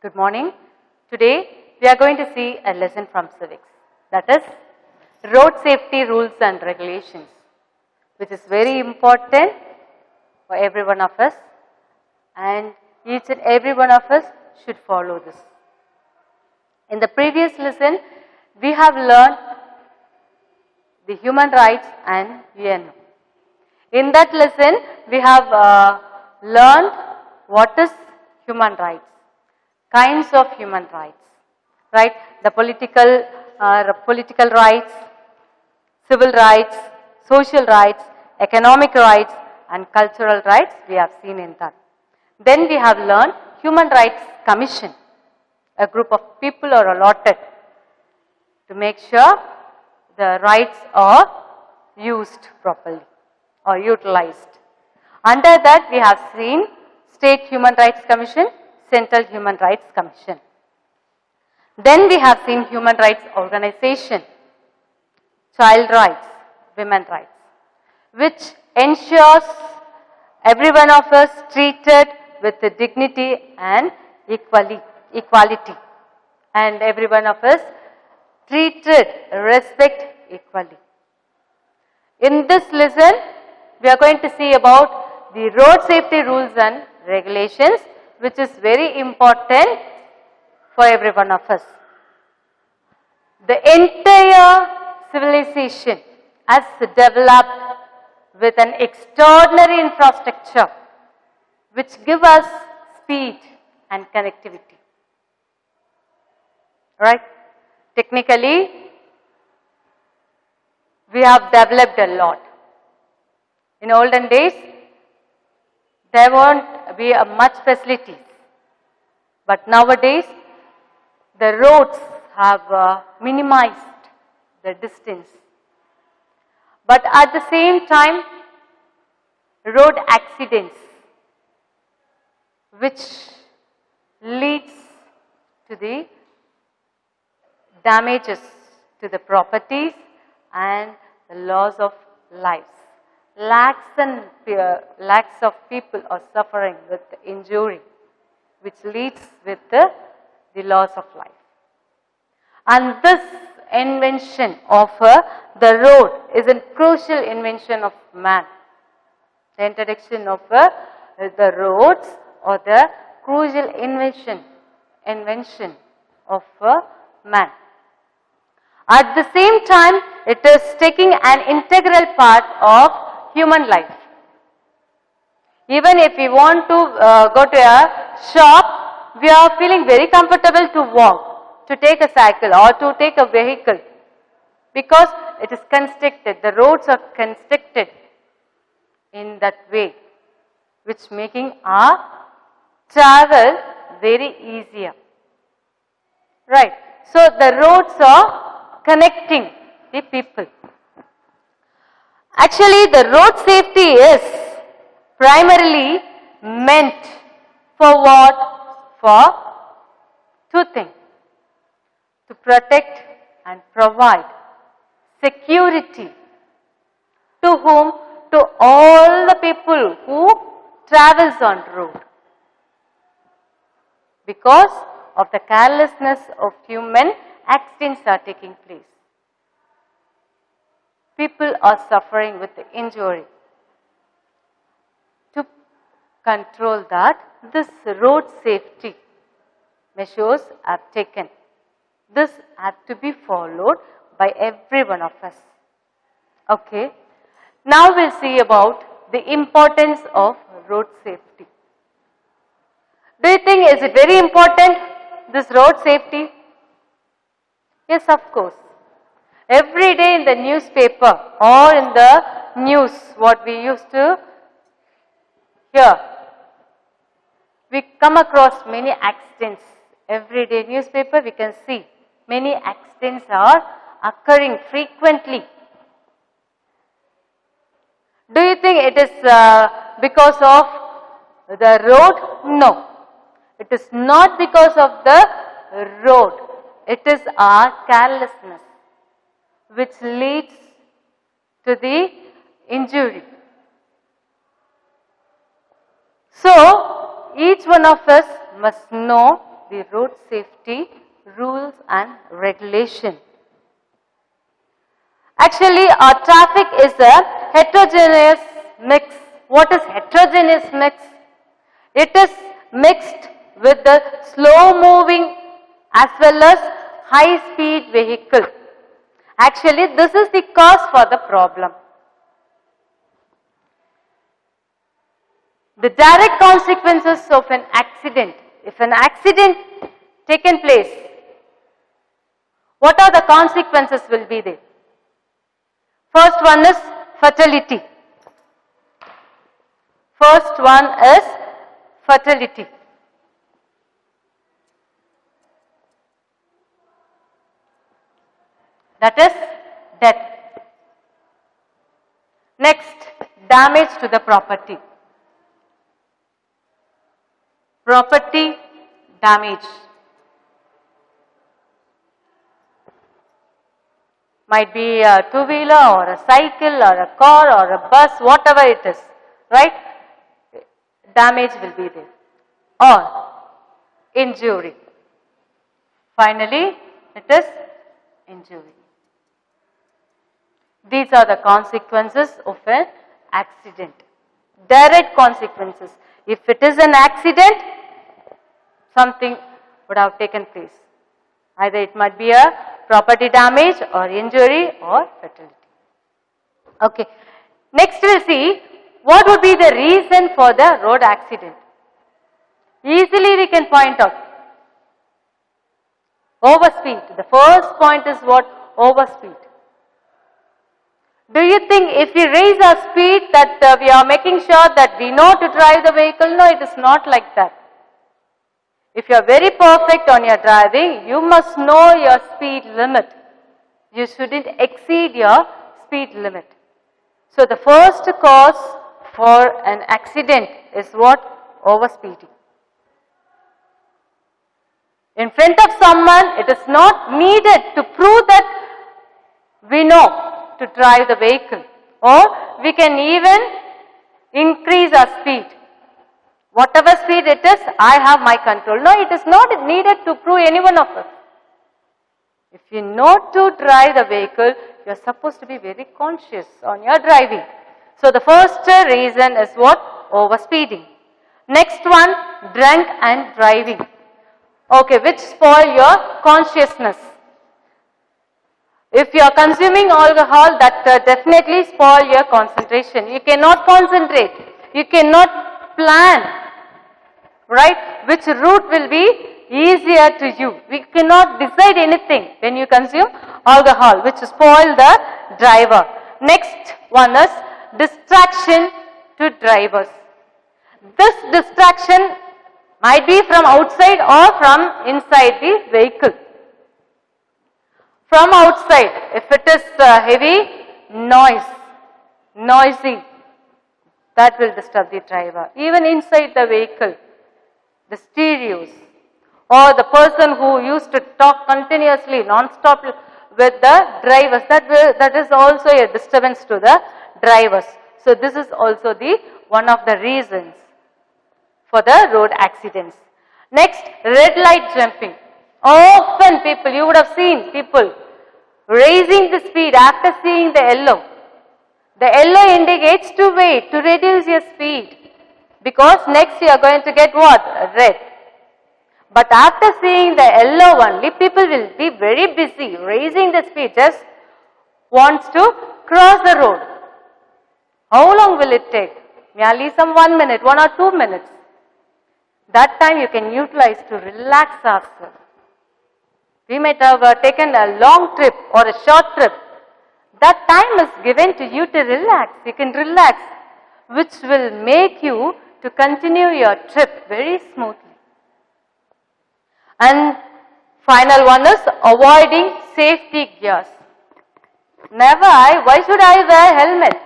Good morning. Today we are going to see a lesson from civics, that is road safety rules and regulations, which is very important for every one of us, and each and every one of us should follow this. In the previous lesson, we have learned the human rights and UNO. In that lesson, we have learned what is human rights, kinds of human rights, right? The political rights, civil rights, social rights, economic rights, and cultural rights we have seen in that. Then we have learned Human Rights Commission. A group of people are allotted to make sure the rights are used properly or utilized. Under that we have seen State Human Rights Commission, Central Human Rights Commission. Then we have seen Human Rights Organization, Child Rights, Women Rights, which ensures every one of us treated with the dignity and equality, and every one of us treated respect equally. In this lesson, we are going to see about the road safety rules and regulations, which is very important for every one of us. The entire civilization has developed with an extraordinary infrastructure which give us speed and connectivity. Right? Technically, we have developed a lot. In olden days, there won't be much facilities. But nowadays, the roads have minimized the distance. But at the same time, road accidents, which leads to the damages to the properties and the loss of lives. Lakhs of people are suffering with injury, which leads with the loss of life. And this invention of the road is a crucial invention of man. The introduction of the roads or the crucial invention of man. At the same time, it is taking an integral part of human life. Even if we want to go to a shop, we are feeling very comfortable to walk, to take a cycle or to take a vehicle, because it is constructed, the roads are constructed in that way, which making our travel very easier. Right. So the roads are connecting the people. Actually, the road safety is primarily meant for what? For two things. To protect and provide security to whom? To all the people who travels on road. Because of the carelessness of human, accidents are taking place. People are suffering with the injury. To control that, this road safety measures are taken. This has to be followed by every one of us. Okay. Now we'll see about the importance of road safety. Do you think, is it very important, this road safety? Yes, of course. Every day in the newspaper or in the news, what we used to hear, we come across many accidents. Every day newspaper we can see many accidents are occurring frequently. Do you think it is because of the road? No. It is not because of the road. It is our carelessness which leads to the injury. So, each one of us must know the road safety rules and regulation. Actually, our traffic is a heterogeneous mix. What is heterogeneous mix? It is mixed with the slow moving as well as high speed vehicle. Actually, this is the cause for the problem. The direct consequences of an accident. If an accident taken place, what are the consequences will be there? First one is fatality. First one is fatality. That is death. Next, damage to the property. Property damage. Might be a two-wheeler or a cycle or a car or a bus, whatever it is, right? Damage will be there. Or injury. Finally, it is injury. These are the consequences of an accident. Direct consequences. If it is an accident, something would have taken place. Either it might be a property damage or injury or fatality. Okay. Next we'll see what would be the reason for the road accident. Easily we can point out. Overspeed. The first point is what? Overspeed. Do you think if we raise our speed that we are making sure that we know to drive the vehicle? No, it is not like that. If you are very perfect on your driving, you must know your speed limit. You shouldn't exceed your speed limit. So the first cause for an accident is what? Overspeeding. In front of someone, it is not needed to prove that we know to drive the vehicle, or we can even increase our speed. Whatever speed it is, I have my control. No, it is not needed to prove any one of us. If you know to drive the vehicle, you are supposed to be very conscious on your driving. So the first reason is what? Overspeeding. Next one, drunk and driving. Okay, which spoil your consciousness. If you are consuming alcohol, that definitely spoil your concentration. You cannot concentrate. You cannot plan, right? Which route will be easier to you. We cannot decide anything when you consume alcohol, which spoil the driver. Next one is distraction to drivers. This distraction might be from outside or from inside the vehicle. From outside, if it is heavy noisy, that will disturb the driver. Even inside the vehicle, the stereos, or the person who used to talk continuously, non-stop with the drivers, that is also a disturbance to the drivers. So this is also the one of the reasons for the road accidents. Next, red light jumping. Often people, you would have seen people raising the speed after seeing the yellow. The yellow indicates to wait, to reduce your speed. Because next you are going to get what? Red. But after seeing the yellow only, people will be very busy raising the speed, just wants to cross the road. How long will it take? Merely some 1 minute, 1 or 2 minutes. That time you can utilize to relax ourselves. We might have taken a long trip or a short trip. That time is given to you to relax. You can relax, which will make you to continue your trip very smoothly. And final one is avoiding safety gears. Why should I wear helmet?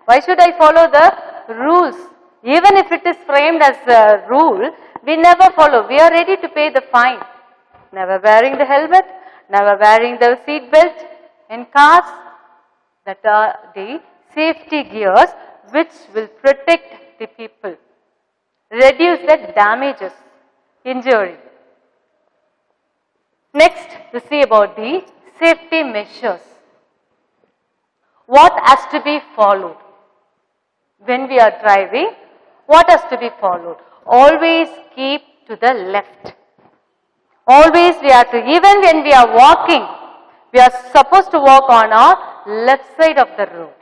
Why should I follow the rules? Even if it is framed as a rule, we never follow. We are ready to pay the fine. Never wearing the helmet, never wearing the seat belt in cars. That are the safety gears which will protect the people, reduce the damages, injury. Next, we see about the safety measures. What has to be followed? When we are driving, what has to be followed? Always keep to the left. Always we have to, even when we are walking, we are supposed to walk on our left side of the road.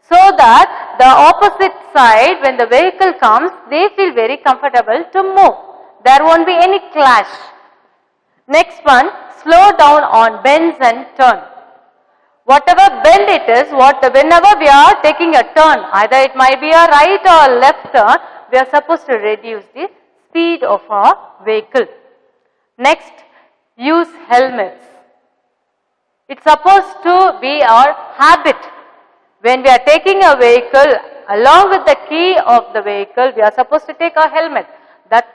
So that the opposite side, when the vehicle comes, they feel very comfortable to move. There won't be any clash. Next one, slow down on bends and turn. Whatever bend it is, whenever we are taking a turn, either it might be a right or left turn, we are supposed to reduce the speed of our vehicle. Next, use helmets. It's supposed to be our habit. When we are taking a vehicle, along with the key of the vehicle, we are supposed to take a helmet. That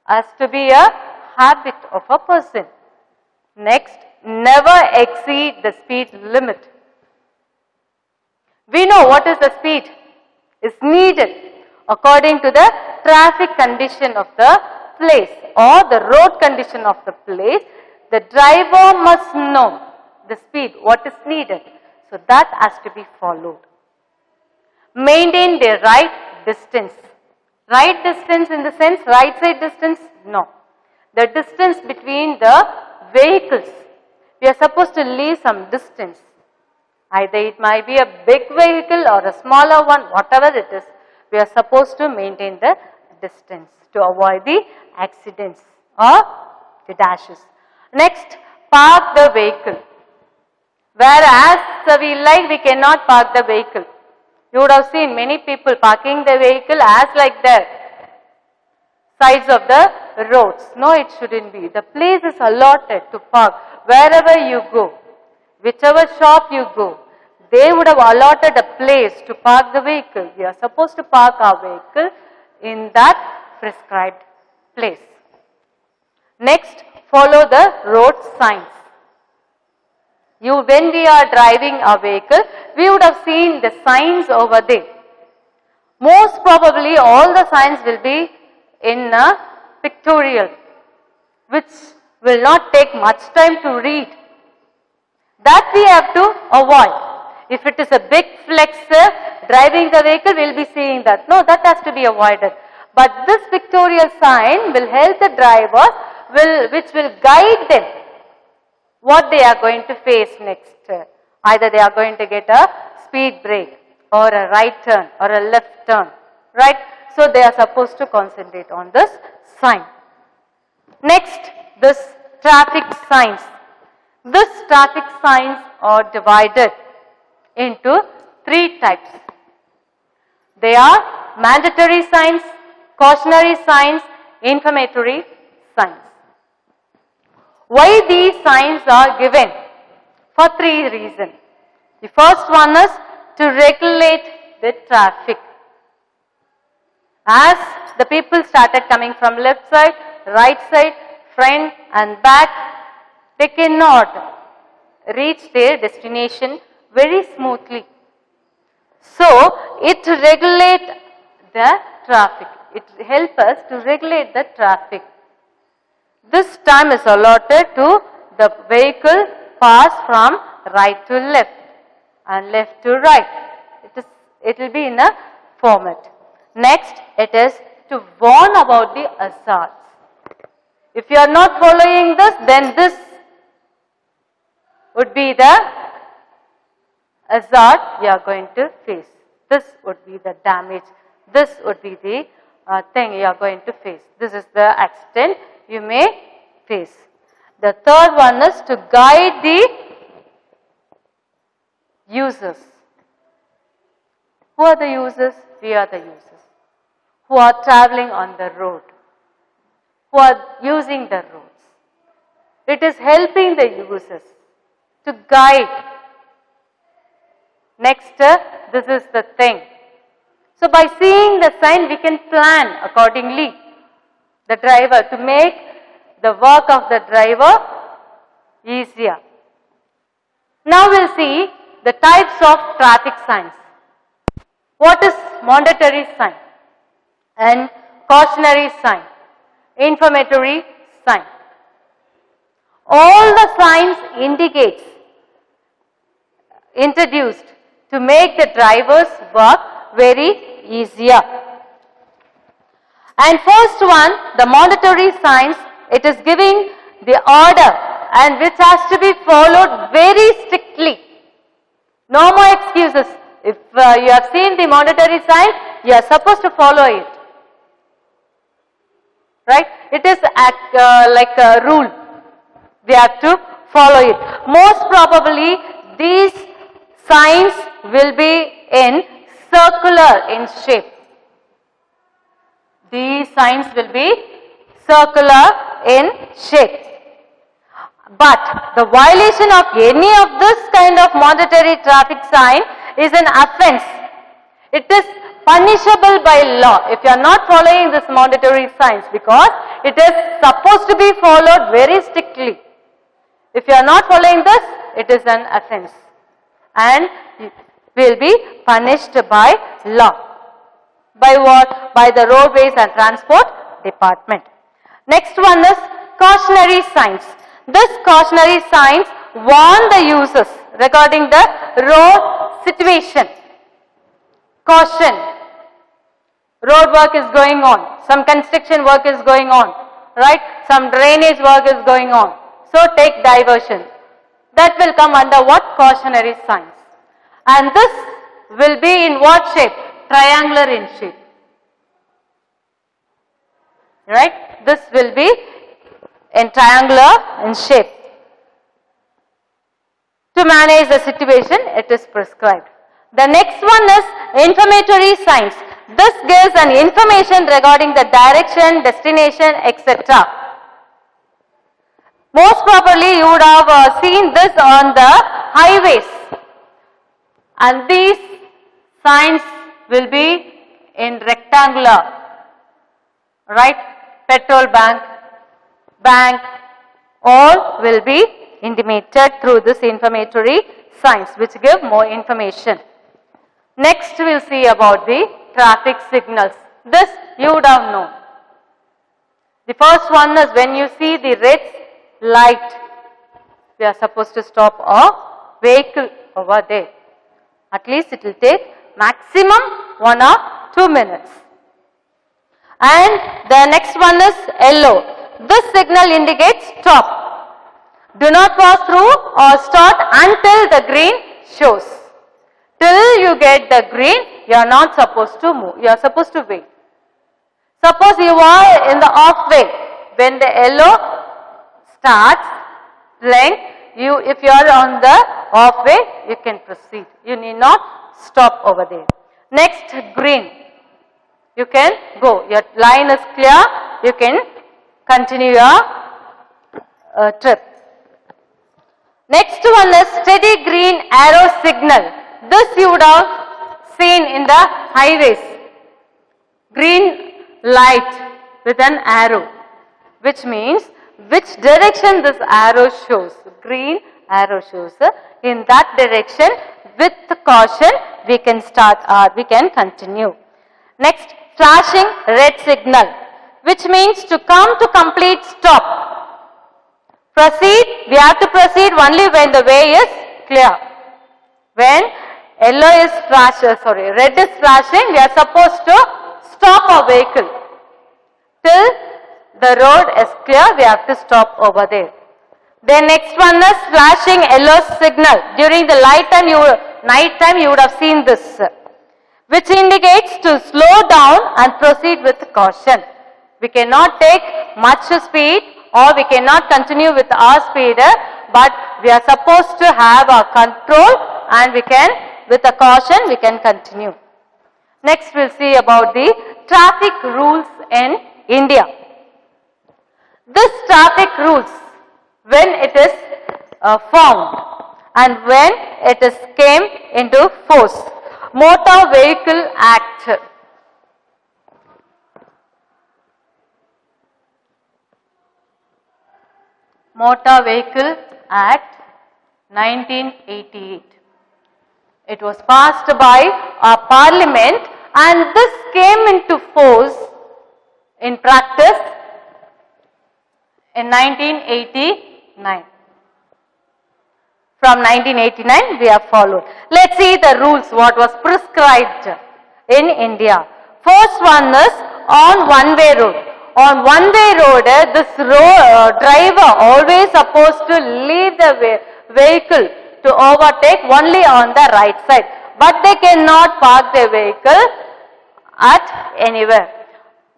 has to be a habit of a person. Next, never exceed the speed limit. We know what is the speed is needed according to the traffic condition of the place or the road condition of the place. The driver must know the speed, what is needed. So that has to be followed. Maintain the right distance. Right distance in the sense, right side distance? No. The distance between the vehicles. We are supposed to leave some distance. Either it might be a big vehicle or a smaller one, whatever it is. We are supposed to maintain the distance to avoid the accidents or the dashes. Next, park the vehicle. Whereas we cannot park the vehicle. You would have seen many people parking the vehicle as like the sides of the roads. No, it shouldn't be. The place is allotted to park wherever you go. Whichever shop you go, they would have allotted a place to park the vehicle. We are supposed to park our vehicle in that prescribed place. Next, follow the road signs. When we are driving a vehicle, we would have seen the signs over there. Most probably all the signs will be in a pictorial, which will not take much time to read. That we have to avoid. If it is a big flexor driving the vehicle, we will be seeing that. No, that has to be avoided. But this pictorial sign will help the drivers, which will guide them what they are going to face next. Either they are going to get a speed break or a right turn or a left turn. Right? So they are supposed to concentrate on this sign. Next, this traffic signs. These traffic signs are divided into 3 types. They are mandatory signs, cautionary signs, informatory signs. Why these signs are given? For 3 reasons. The first one is to regulate the traffic. As the people started coming from left side, right side, front and back, they cannot reach their destination very smoothly. So, it regulates the traffic. It helps us to regulate the traffic. This time is allotted to the vehicle pass from right to left and left to right. It will be in a format. Next, it is to warn about the hazards. If you are not following this, then this would be the hazard we are going to face. This would be the damage. This would be the thing you are going to face. This is the accident you may face. The third one is to guide the users. Who are the users? We are the users. Who are traveling on the road. Who are using the roads. It is helping the users to guide. Next, this is the thing. So by seeing the sign, we can plan accordingly the driver to make the work of the driver easier. Now we'll see the types of traffic signs. What is mandatory sign and cautionary sign, informatory sign? All the signs indicates introduced to make the driver's work very easier. And first one, the monetary signs, it is giving the order and which has to be followed very strictly. No more excuses. If you have seen the monetary sign, you are supposed to follow it. Right? It is like a rule. We have to follow it. Most probably, these signs will be in circular in shape. These signs will be circular in shape. But the violation of any of this kind of monetary traffic sign is an offense. It is punishable by law if you are not following this monetary signs, because it is supposed to be followed very strictly. If you are not following this, it is an offense and will be punished by law. By what? By the Roadways and Transport Department. Next one is cautionary signs. This cautionary signs warn the users regarding the road situation. Caution. Road work is going on. Some construction work is going on. Right? Some drainage work is going on. So take diversion. That will come under what? Cautionary signs. And this will be in what shape? Triangular in shape. Right? This will be in triangular in shape. To manage the situation, it is prescribed. The next one is informatory signs. This gives an information regarding the direction, destination, etc. Most probably you would have seen this on the highways. And these signs will be in rectangular, right? Petrol bank, all will be intimated through this informatory signs which give more information. Next we will see about the traffic signals. This you would have known. The first one is when you see the red light, we are supposed to stop a vehicle over there. At least it will take maximum 1 or 2 minutes. And the next one is yellow. This signal indicates stop. Do not pass through or start until the green shows. Till you get the green, you are not supposed to move. You are supposed to wait. Suppose you are in the off way. When the yellow starts playing, if you are on the off way, you can proceed. You need not stop over there. Next, green. You can go. Your line is clear. You can continue your trip. Next one is steady green arrow signal. This you would have seen in the highways. Green light with an arrow, which means which direction this arrow shows. Green arrow shows. In that direction, with caution, we can start or we can continue. Next, flashing red signal, which means to come to complete stop. Proceed, we have to proceed only when the way is clear. When red is flashing, we are supposed to stop our vehicle. Till the road is clear, we have to stop over there. Then next one is flashing yellow signal. During the night time you would have seen this, which indicates to slow down and proceed with caution. We cannot take much speed or we cannot continue with our speed, but we are supposed to have our control and we can, with a caution, we can continue. Next we'll see about the traffic rules in India. This traffic rules, when it is found and when it is came into force. Motor Vehicle Act. Motor Vehicle Act 1988. It was passed by our Parliament and this came into force in practice in 1988. 1989. From 1989 we have followed. Let's see the rules what was prescribed in India. First one is on one-way road. On one-way road, this driver always supposed to leave the vehicle to overtake only on the right side. But they cannot park their vehicle at anywhere.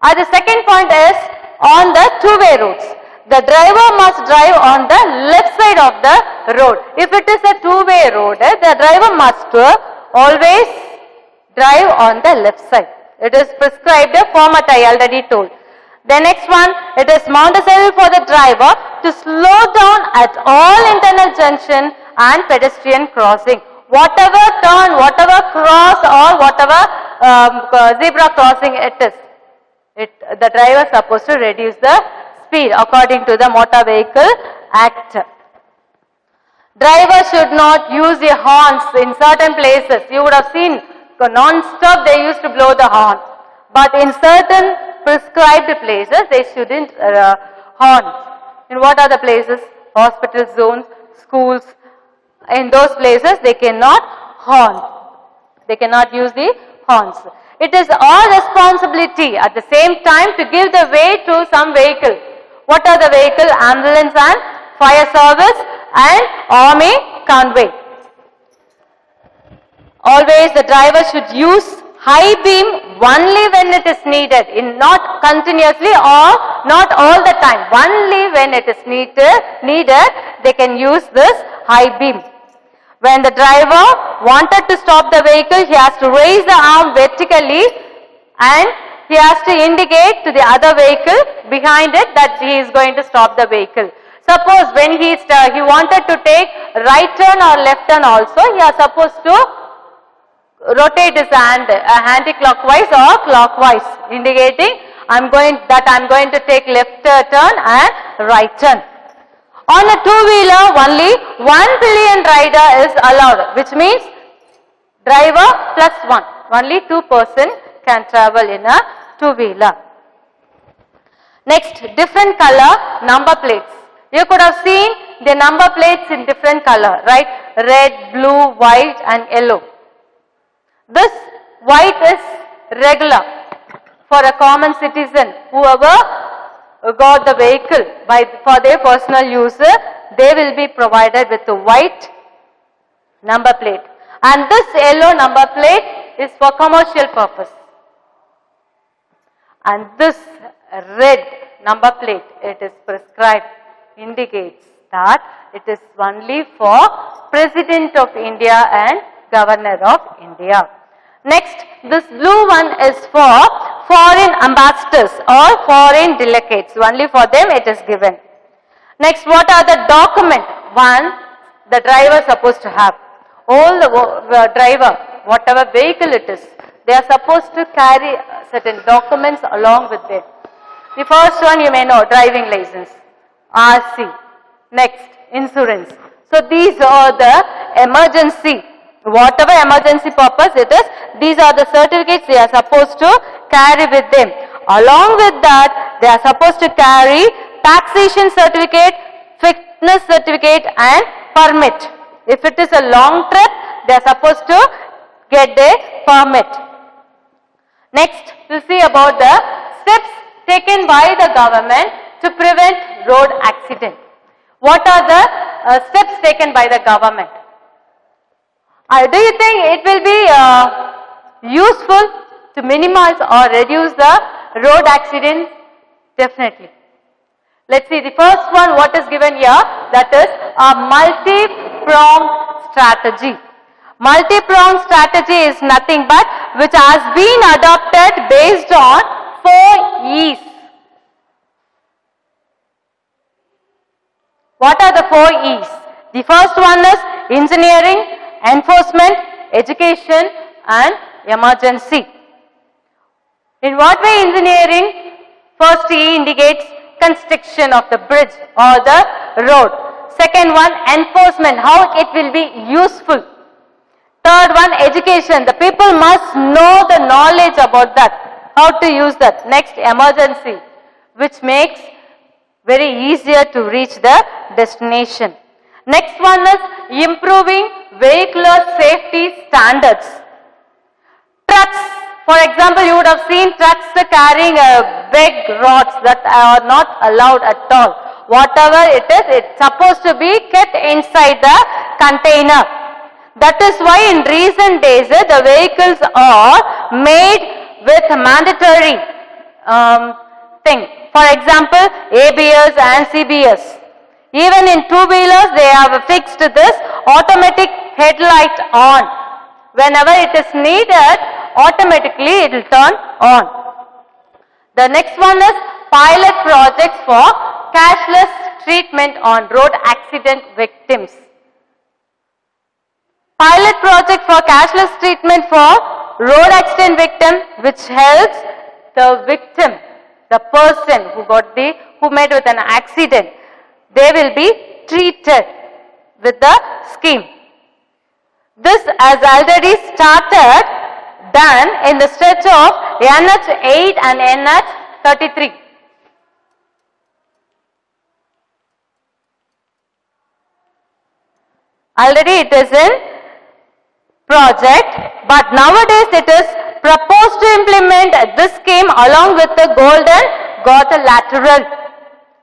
The second point is on the two-way roads. The driver must drive on the left side of the road. If it is a two-way road, the driver must always drive on the left side. It is prescribed format I already told. The next one, it is mandatory for the driver to slow down at all internal junction and pedestrian crossing. Whatever turn, whatever cross or whatever zebra crossing it is, the driver is supposed to reduce the speed according to the Motor Vehicle Act. Driver should not use the horns in certain places. You would have seen non-stop they used to blow the horn. But in certain prescribed places they shouldn't horn. In what are the places? Hospital zones, schools. In those places they cannot horn. They cannot use the horns. It is our responsibility at the same time to give the way to some vehicle. What are the vehicle? Ambulance and fire service and army convoy. Always the driver should use high beam only when it is needed, not continuously or not all the time. Only when it is needed, they can use this high beam. When the driver wanted to stop the vehicle, he has to raise the arm vertically and he has to indicate to the other vehicle behind it that he is going to stop the vehicle. Suppose when he wanted to take right turn or left turn also, he is supposed to rotate his hand anti-clockwise or clockwise, indicating I am going to take left turn and right turn. On a two-wheeler, only one pillion rider is allowed, which means driver plus one. Only two person can travel in a two-wheeler. Next, different color number plates. You could have seen the number plates in different color, right? Red, blue, white and yellow. This white is regular for a common citizen. Whoever got the vehicle for their personal use, they will be provided with a white number plate. And this yellow number plate is for commercial purpose. And this red number plate, it is prescribed, indicates that it is only for President of India and Governor of India. Next, this blue one is for foreign ambassadors or foreign delegates. Only for them it is given. Next, what are the documents? One, the driver is supposed to have. All the driver, whatever vehicle it is, they are supposed to carry certain documents along with them. The first one you may know, driving license, RC. Next, insurance. So these are the emergency. Whatever emergency purpose it is, these are the certificates they are supposed to carry with them. Along with that, they are supposed to carry taxation certificate, fitness certificate and permit. If it is a long trip, they are supposed to get their permit. Next, we'll see about the steps taken by the government to prevent road accident. What are the steps taken by the government? Do you think it will be useful to minimize or reduce the road accidents? Definitely. Let's see the first one what is given here, that is a multi-pronged strategy. Multi-pronged strategy is nothing but which has been adopted based on 4 E's. What are the 4 E's? The first one is engineering, enforcement, education and emergency. In what way engineering? First E indicates construction of the bridge or the road. Second one, enforcement, how it will be useful. Third one, education, the people must know the knowledge about that, how to use that. Next, emergency, which makes very easier to reach the destination. Next one is improving vehicular safety standards. Trucks, for example, you would have seen trucks carrying big rods that are not allowed at all. Whatever it is, it's supposed to be kept inside the container. That is why in recent days the vehicles are made with mandatory thing. For example, ABS and CBS. Even in two-wheelers they have fixed this automatic headlight on. Whenever it is needed, automatically it will turn on. The next one is pilot projects for cashless treatment on road accident victims. Pilot project for cashless treatment for road accident victim, which helps the victim, the person who met with an accident, they will be treated with the scheme. This has already started done in the stretch of NH8 and NH33. Already it is in project, but nowadays it is proposed to implement this scheme along with the golden quadrilateral.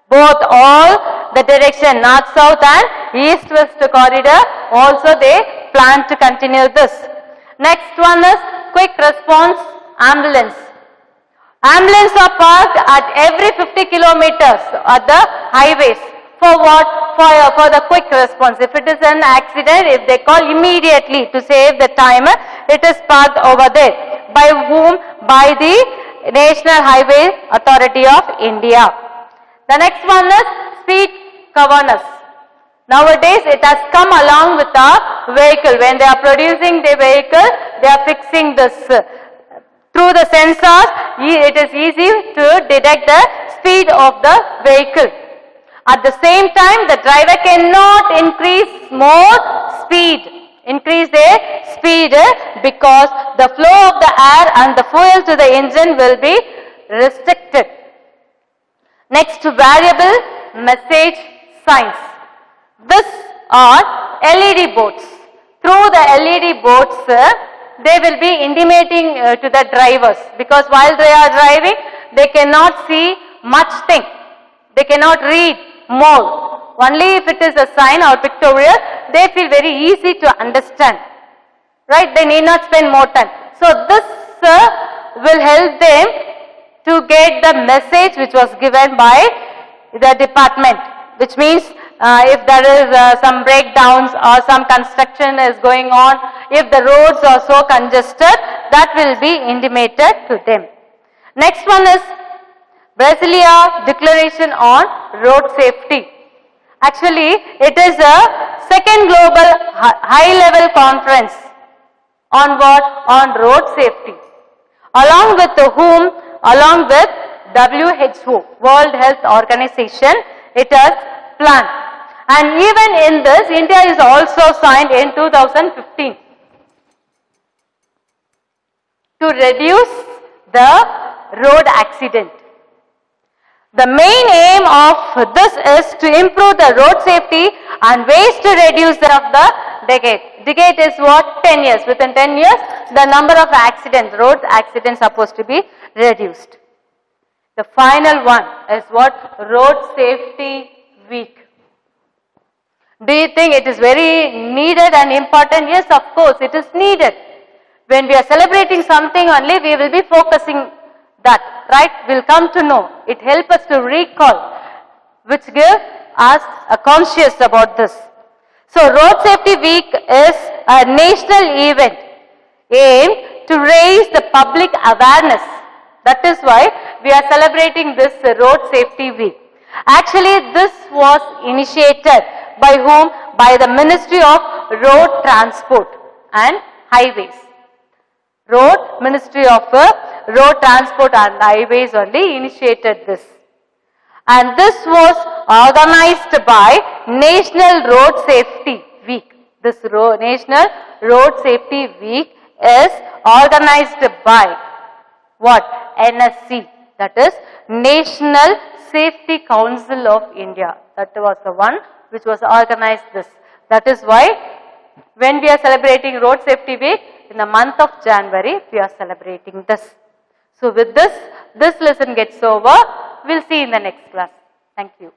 Both all the direction north south and east west corridor, also they plan to continue this. Next one is quick response ambulance. Ambulance are parked at every 50 kilometers at the highways. For what? For the quick response. If it is an accident, if they call immediately to save the time, it is parked over there. By whom? By the National Highway Authority of India. The next one is speed governance. Nowadays it has come along with the vehicle. When they are producing the vehicle, they are fixing this. Through the sensors, it is easy to detect the speed of the vehicle. At the same time, the driver cannot increase their speed because the flow of the air and the fuel to the engine will be restricted. Next, variable message signs. These are LED boards. Through the LED boards, they will be intimating to the drivers, because while they are driving, they cannot see much thing. They cannot read more. Only if it is a sign or pictorial, they feel very easy to understand. Right? They need not spend more time. So this will help them to get the message which was given by the department, which means if there is some breakdowns or some construction is going on, if the roads are so congested, that will be intimated to them. Next one is Brasilia Declaration on Road Safety. Actually, it is a second global high-level conference on what? On road safety. Along with whom? Along with WHO, World Health Organization, it has planned. And even in this, India is also signed in 2015 to reduce the road accident. The main aim of this is to improve the road safety and ways to reduce the decade. Decade is what? 10 years. Within 10 years, the number of accidents, road accidents, supposed to be reduced. The final one is what? Road Safety Week. Do you think it is very needed and important? Yes, of course, it is needed. When we are celebrating something only, we will be focusing that, right? We'll come to know. It helps us to recall, which give us a conscious about this. So, Road Safety Week is a national event aimed to raise the public awareness. That is why we are celebrating this Road Safety Week. Actually, this was initiated by whom? By the Ministry of Road Transport and Highways. Ministry of Road Transport and Highways only initiated this. And this was organized by National Road Safety Week. This National Road Safety Week is organized by what? NSC, that is National Safety Council of India. That was the one which was organized this. That is why when we are celebrating Road Safety Week, in the month of January, we are celebrating this. So with this lesson gets over. We'll see in the next class. Thank you.